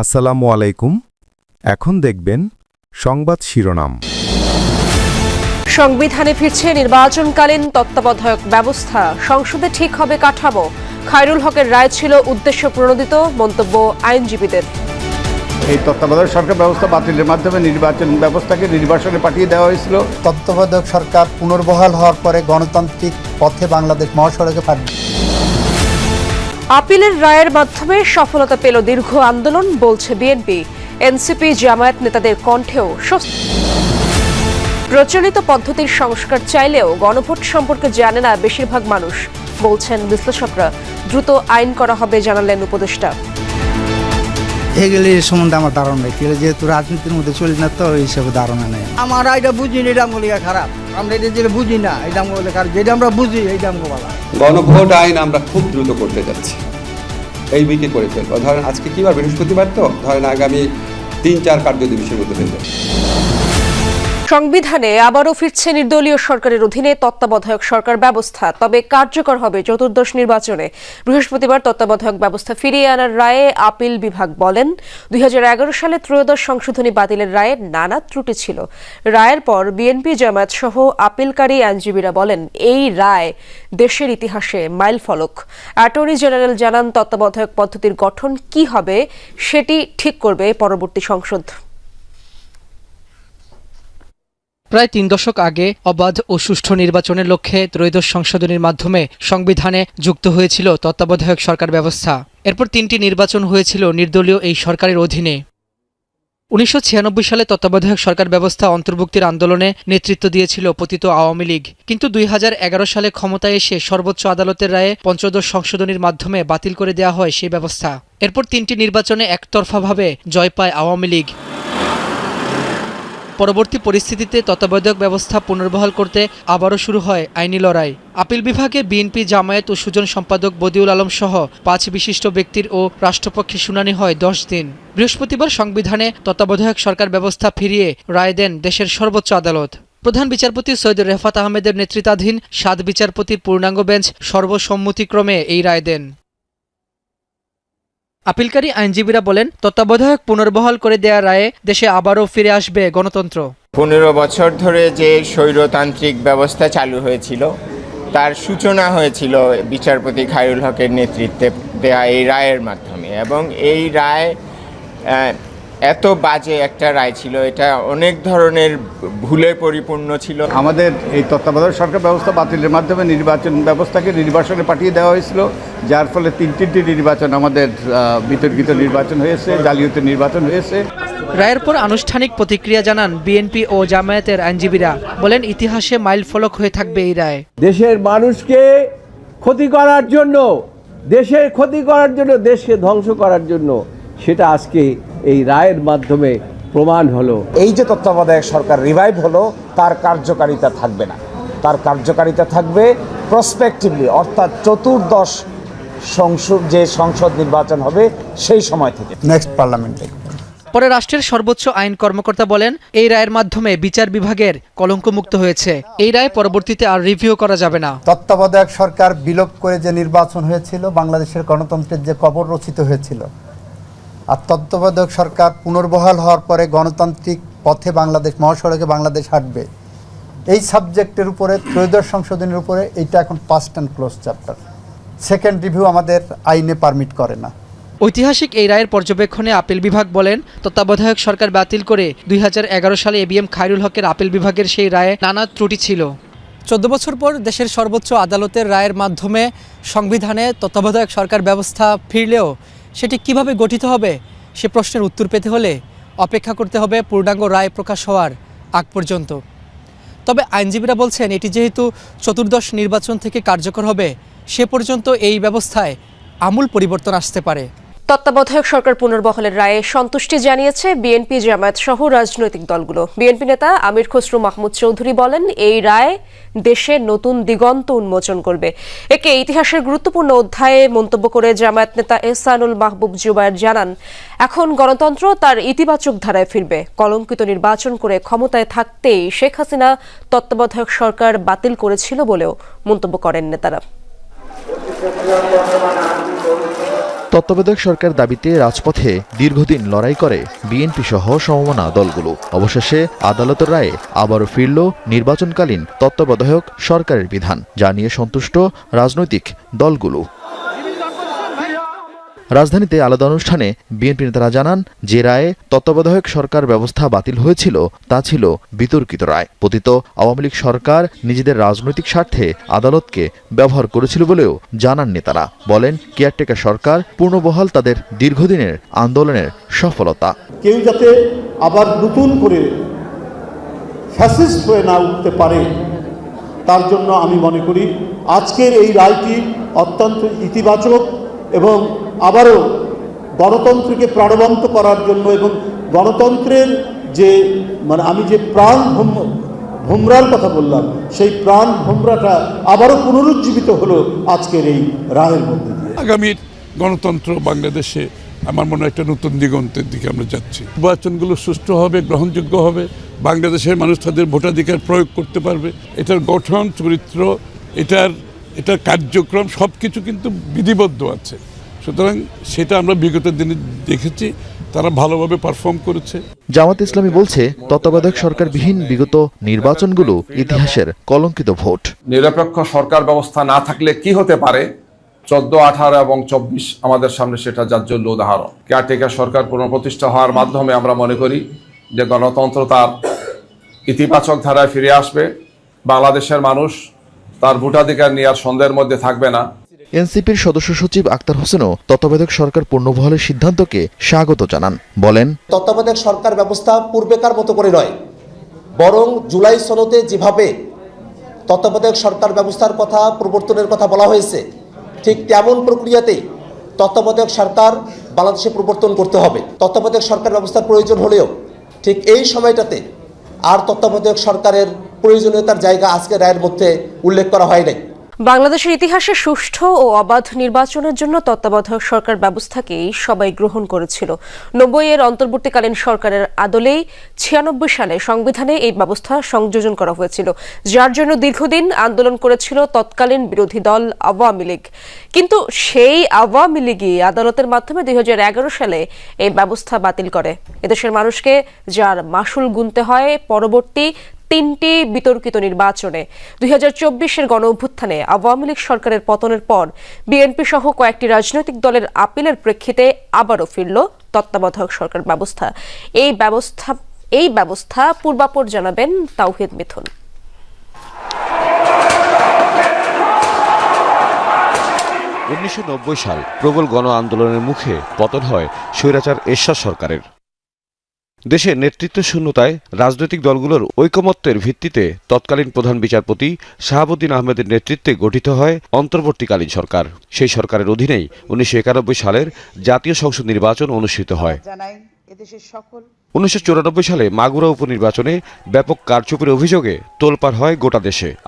আসসালামু আলাইকুম। এখন দেখবেন সংবাদ শিরোনাম। সংবিধানে ফিরছে নির্বাচনকালীন তত্ত্বাবধায়ক ব্যবস্থা, সংসদে ঠিক হবে কাঠামো। খায়রুল হকের রায় ছিল উদ্দেশ্য প্রণোদিত, মন্তব্য আইনজীবীদের। এই তত্ত্বাবধায়ক সরকার ব্যবস্থা বাতিলের মাধ্যমে নির্বাচন ব্যবস্থাকে নির্বাসনে পাঠিয়ে দেওয়া হয়েছিল। তত্ত্বাবধায়ক সরকার পুনর্বহাল হওয়ার পরে গণতান্ত্রিক পথে বাংলাদেশ মহাসড়কে পারবে। আপিলের রায়ের মাধ্যমে সফলতা পেল দীর্ঘ আন্দোলন, বলছে বিএনপি। এনসিপি জামায়াত নেতাদের কণ্ঠেও স্বস্তি। প্রচলিত পদ্ধতির সংস্কার চাইলেও গণভোট সম্পর্কে জানে না বেশিরভাগ মানুষ, বলছেন বিশ্লেষকরা। দ্রুত আইন করা হবে জানালেন উপদেষ্টা। এগুলি সম্বন্ধে আমার ধারণা নেই, যেহেতু রাজনীতির মধ্যে চলি না, তো এই হিসাবে ধারণা নেই আমার। এটা বুঝি না, এটা আমগুলিকা খারাপ। আমরা এটা যেটা বুঝি না, এটা আমগুলো খারাপ। যেটা আমরা বুঝি এইটা আমগো ভালো। গণভোট আইন আমরা খুব দ্রুত করতে যাচ্ছি, এই উইকে করে ফেলবো। ধরেন আজকে কি বার, বৃহস্পতিবার, তো ধরেন আগামী ৩-৪ কার্যদিবসের মধ্যে হয়ে যাবে। সংবিধানে আবারও ফিরছে নির্দলীয় সরকারের অধীনে তত্ত্বাবধায়ক সরকার ব্যবস্থা, তবে কার্যকর হবে চতুর্দশ নির্বাচনে। বৃহস্পতিবার তত্ত্বাবধায়ক ব্যবস্থা ফিরিয়ে আনার রায়ে আপিল বিভাগ বলেন, ২০১১ সালে ত্রয়োদশ সংশোধনী বাতিলের রায়ে নানা ত্রুটি ছিল। রায়ের পর বিএনপি জামায়াত সহ আপিলকারী আইনজীবীরা বলেন, এই রায় দেশের ইতিহাসে মাইলফলক। অ্যাটর্নি জেনারেল জানান, তত্ত্বাবধায়ক পদ্ধতির গঠন কি হবে সেটি ঠিক করবে পরবর্তী সংসদ। প্রায় ৩ দশক আগে অবাধ ও সুষ্ঠু নির্বাচনের লক্ষ্যে ত্রয়োদশ সংশোধনীর মাধ্যমে সংবিধানে যুক্ত হয়েছিল তত্ত্বাবধায়ক সরকার ব্যবস্থা। এরপর ৩টি নির্বাচন হয়েছিল নির্দলীয় এই সরকারের অধীনে। ১৯৯৬ সালে তত্ত্বাবধায়ক সরকার ব্যবস্থা অন্তর্ভুক্তির আন্দোলনে নেতৃত্ব দিয়েছিল পতিত আওয়ামী লীগ, কিন্তু ২০১১ সালে ক্ষমতায় এসে সর্বোচ্চ আদালতের রায়ে পঞ্চদশ সংশোধনীর মাধ্যমে বাতিল করে দেওয়া হয় সেই ব্যবস্থা। এরপর ৩টি নির্বাচনে একতরফাভাবে জয় পায় আওয়ামী লীগ। পরবর্তী পরিস্থিতিতে তত্ত্বাবধায়ক ব্যবস্থা পুনর্বহাল করতে আবারও শুরু হয় আইনি লড়াই। আপিল বিভাগে বিএনপি জামায়াত ও সুজন সম্পাদক বদিউল আলম সহ ৫ বিশিষ্ট ব্যক্তির ও রাষ্ট্রপক্ষে শুনানি হয় ১০ দিন। বৃহস্পতিবার সংবিধানে তত্ত্বাবধায়ক সরকার ব্যবস্থা ফিরিয়ে রায় দেন দেশের সর্বোচ্চ আদালত। প্রধান বিচারপতি সৈয়দ রেফাত আহমেদের নেতৃত্বাধীন ৭ বিচারপতির পূর্ণাঙ্গ বেঞ্চ সর্বসম্মতিক্রমে এই রায় দেন। আপিলকারী আইনজীবীরা বলেন, তত্ত্বাবধায়ক পুনর্বহাল করে দেয়া রায়ে দেশে আবারও ফিরে আসবে গণতন্ত্র। ১৫ বছর ধরে যে স্বৈরতান্ত্রিক ব্যবস্থা চালু হয়েছিল, তার সূচনা হয়েছিল বিচারপতি খায়রুল হকের নেতৃত্বে দেয়া এই রায়ের মাধ্যমে। এবং এই রায় এত বাজে একটা রায় ছিল, এটা অনেক ধরনের ভুলে পরিপূর্ণ ছিল। আমাদের এই তত্ত্বাবধায়ক সরকার ব্যবস্থা বাতিলের মাধ্যমে নির্বাচন ব্যবস্থাকে নির্বাসনে পাঠিয়ে দেওয়া হয়েছিল, যার ফলে ৩টি নির্বাচন আমাদের বিতর্কিত নির্বাচন হয়েছে, জালিয়াতি নির্বাচন হয়েছে। রায়ের পর আনুষ্ঠানিক প্রতিক্রিয়া জানান বিএনপি ও জামায়াতের আইনজীবীরা। বলেন, ইতিহাসে মাইলফলক হয়ে থাকবে এই রায়। দেশের মানুষকে ক্ষতি করার জন্য, দেশের ক্ষতি করার জন্য, দেশকে ধ্বংস করার জন্য, সেটা আজকে এই রায়ের মাধ্যমে প্রমাণ হলো। এই যে তত্ত্বাবধায়ক সরকার রিভাইভ হলো, তার কার্যকারিতা থাকবে না, তার কার্যকারিতা থাকবে প্রসপেক্টিভলি, অর্থাৎ চতুর্দশ সংসদ নির্বাচন হবে সেই সময় থেকে, নেক্সট পার্লামেন্টে। পরে রাষ্ট্রের সর্বোচ্চ আইন কর্মকর্তা বলেন, এই রায়ের মাধ্যমে বিচার বিভাগের কলঙ্কমুক্ত হয়েছে। এই রায় পরবর্তীতে আর রিভিউ করা যাবে না। তত্ত্বাবধায়ক সরকার বিলোপ করে যে নির্বাচন হয়েছিল, বাংলাদেশের গণতন্ত্রের যে কবর রচিত হয়েছিল, আর তত্ত্বাবধায়ক সরকার পুনর্বহাল হওয়ার পরে গণতান্ত্রিক পথে বাংলাদেশ মহাসড়কে বাংলাদেশ হাঁটবে, এই সাবজেক্টের উপরে ত্রয়োদশ সংশোধনের উপরে এইটা এখন past and close chapter. Second review আমাদের আইনে পারমিট করে না। ঐতিহাসিক এই রায়ের পর্যবেক্ষণে আপিল বিভাগ বলেন, তত্ত্বাবধায়ক সরকার বাতিল করে ২০১১ সালে এবিএম খায়রুল হকের আপিল বিভাগের সেই রায়ে নানা ত্রুটি ছিল। ১৪ বছর পর দেশের সর্বোচ্চ আদালতের রায়ের মাধ্যমে সংবিধানে তত্ত্বাবধায়ক সরকার ব্যবস্থা ফিরলেও সেটি কিভাবে গঠিত হবে সে প্রশ্নের উত্তর পেতে হলে অপেক্ষা করতে হবে পূর্ণাঙ্গ রায় প্রকাশ হওয়ার আগ পর্যন্ত। তবে আইনজীবীরা বলছেন, এটি যেহেতু চতুর্দশ নির্বাচন থেকে কার্যকর হবে, সে পর্যন্ত এই ব্যবস্থায় আমূল পরিবর্তন আসতে পারে। তত্ত্বাবধায়ক সরকার পুনর্বহালের রায়ে সন্তুষ্টি জানিয়েছে বিএনপি জামায়াত সহ রাজনৈতিক দলগুলো। বিএনপি নেতা আমির খসরু মাহমুদ চৌধুরী বলেন, এই রায় দেশে নতুন দিগন্ত উন্মোচন করবে। একে ইতিহাসের গুরুত্বপূর্ণ অধ্যায়ে মন্তব্য করে জামায়াত নেতা এহসানুল মাহবুব জুবায়ের জানান, এখন গণতন্ত্র তার ইতিবাচক ধারায় ফিরবে। কলঙ্কিত নির্বাচন করে ক্ষমতায় থাকতেই শেখ হাসিনা তত্ত্বাবধায়ক সরকার বাতিল করেছিল বলেও মন্তব্য করেন নেতারা। তত্ত্বাবধায়ক সরকার দাবিতে রাজপথে দীর্ঘদিন লড়াই করে বিএনপি সহ সমমনা দলগুলো। অবশেষে আদালতের রায়ে আবারও ফিরল নির্বাচনকালীন তত্ত্বাবধায়ক সরকারের বিধান, যা নিয়ে সন্তুষ্ট রাজনৈতিক দলগুলো। রাজধানীতে আলাদা অনুষ্ঠানে বিএনপি নেতারা জানান, যে রায়ে তত্ত্বাবধায়ক সরকার ব্যবস্থা বাতিল হয়েছিল তা ছিল বিতর্কিত রায়। পতিত আওয়ামী লীগ সরকার নিজেদের রাজনৈতিক স্বার্থে আদালতকে ব্যবহার করেছিল বলেও জানান নেতারা। বলেন, কেয়ারটেকার সরকার পূর্ণবহাল তাদের দীর্ঘদিনের আন্দোলনের সফলতা। কেউ যাতে আবার নতুন করে ফ্যাসিস্ট হয়ে না উঠতে পারে, তার জন্য আমি মনে করি আজকের এই রায়টি অত্যন্ত ইতিবাচক এবং আবারও গণতন্ত্রকে প্রাণবন্ত করার জন্য এবং গণতন্ত্রের যে আমি যে প্রাণ ভোমরার কথা বললাম, সেই প্রাণ ভোমরাটা আবারও পুনরুজ্জীবিত হলো আজকের এই রায়ের মধ্যে দিয়ে। আগামী গণতন্ত্র বাংলাদেশে আমার মনে হয় একটা নতুন দিগন্তের দিকে আমরা যাচ্ছি। নির্বাচনগুলো সুষ্ঠু হবে, গ্রহণযোগ্য হবে, বাংলাদেশের মানুষ তাদের ভোটাধিকার প্রয়োগ করতে পারবে। এটার গঠন, চরিত্র, এটার কার্যক্রম সব কিছু কিন্তু বিধিবদ্ধ আছে। সুতরাং সেটা আমরা বিগত দিনে দেখেছি, তারা ভালোভাবে পারফর্ম করেছে। জামাত ইসলামী বলছে, তত্ত্বাবধায়ক সরকারবিহীন বিগত নির্বাচনগুলো ইতিহাসের কলঙ্কিত ভোট। নিরপেক্ষ সরকার ব্যবস্থা না থাকলে কি হতে পারে, 14, 18 এবং 24 আমাদের সামনে সেটা জাজ্জল্য উদাহরণ। কেয়ারটেকার সরকার পুনঃপ্রতিষ্ঠা হওয়ার মাধ্যমে আমরা মনে করি যে গণতন্ত্র তার ইতিবাচক ধারায় ফিরে আসবে। বাংলাদেশের মানুষ তার ভোটাধিকার নিয়ে আর সন্দেহের মধ্যে থাকবে না। এনসিপির সদস্য সচিব আক্তার হোসেনও তত্ত্বাবধায়ক সরকার পূর্ণবহালের সিদ্ধান্তকে স্বাগত জানান। বলেন, তত্ত্বাবধায়ক সরকার ব্যবস্থা পূর্বেকার মতো করে নয়, বরং জুলাই সনদে যেভাবে তত্ত্বাবধায়ক সরকার ব্যবস্থার কথা প্রবর্তনের কথা বলা হয়েছে, ঠিক তেমন প্রক্রিয়াতেই তত্ত্বাবধায়ক সরকার বাংলাদেশে প্রবর্তন করতে হবে। তত্ত্বাবধায়ক সরকার ব্যবস্থার প্রয়োজন হলেও ঠিক এই সময়টাতে আর তত্ত্বাবধায়ক সরকারের প্রয়োজনীয়তার জায়গা আজকে রায়ের মধ্যে উল্লেখ করা হয় নাই। বাংলাদেশের ইতিহাসে সুষ্ঠু ও অবাধ নির্বাচনের জন্য তত্ত্বাবধায়ক সরকার ব্যবস্থাকেই সবাই গ্রহণ করেছিল। 90-এর অন্তর্বর্তীকালীন সরকারের আদলেই 96 সালে সংবিধানে এই ব্যবস্থা সংযোজন করা হয়েছিল, যার জন্য দীর্ঘদিন আন্দোলন করেছিল তৎকালীন বিরোধী দল আওয়ামী লীগ। কিন্তু সেই আওয়ামী লীগই আদালতের মাধ্যমে 2011 সালে এই ব্যবস্থা বাতিল করে। এদেশের মানুষকে যার মাসুল গুনতে হয় পরবর্তী 3টি বিতর্কিত নির্বাচনে। 2024-এর গণঅভ্যুত্থানে আওয়ামী লীগ সরকারের পতনের পর বিএনপি সহ কয়েকটি রাজনৈতিক দলের আপিলের প্রেক্ষিতে আবারও ফিরল তত্ত্বাবধায়ক সরকার ব্যবস্থা। এই ব্যবস্থা পূর্বাপর জানাবেন তাওহিদ মিথুন। 1990 সাল প্রবল গণ আন্দোলনের মুখে পতন হয় স্বৈরাচার এরশাদ সরকারের। দেশে নেতৃত্ব শূন্যতায় রাজনৈতিক দলগুলোর ঐকমত্যের ভিত্তিতে তৎকালীন প্রধান বিচারপতি শাহাবুদ্দিন আহমেদের নেতৃত্বে গঠিত হয় অন্তর্বর্তীকালীন সরকার। সেই সরকারের অধীনেই 1991 সালের জাতীয় সংসদ নির্বাচন অনুষ্ঠিত হয়। 1994 সালে মাগুরা উপনির্বাচনে ব্যাপক কারচুপির অভিযোগে তোলপাড় হয় গোটা দেশে।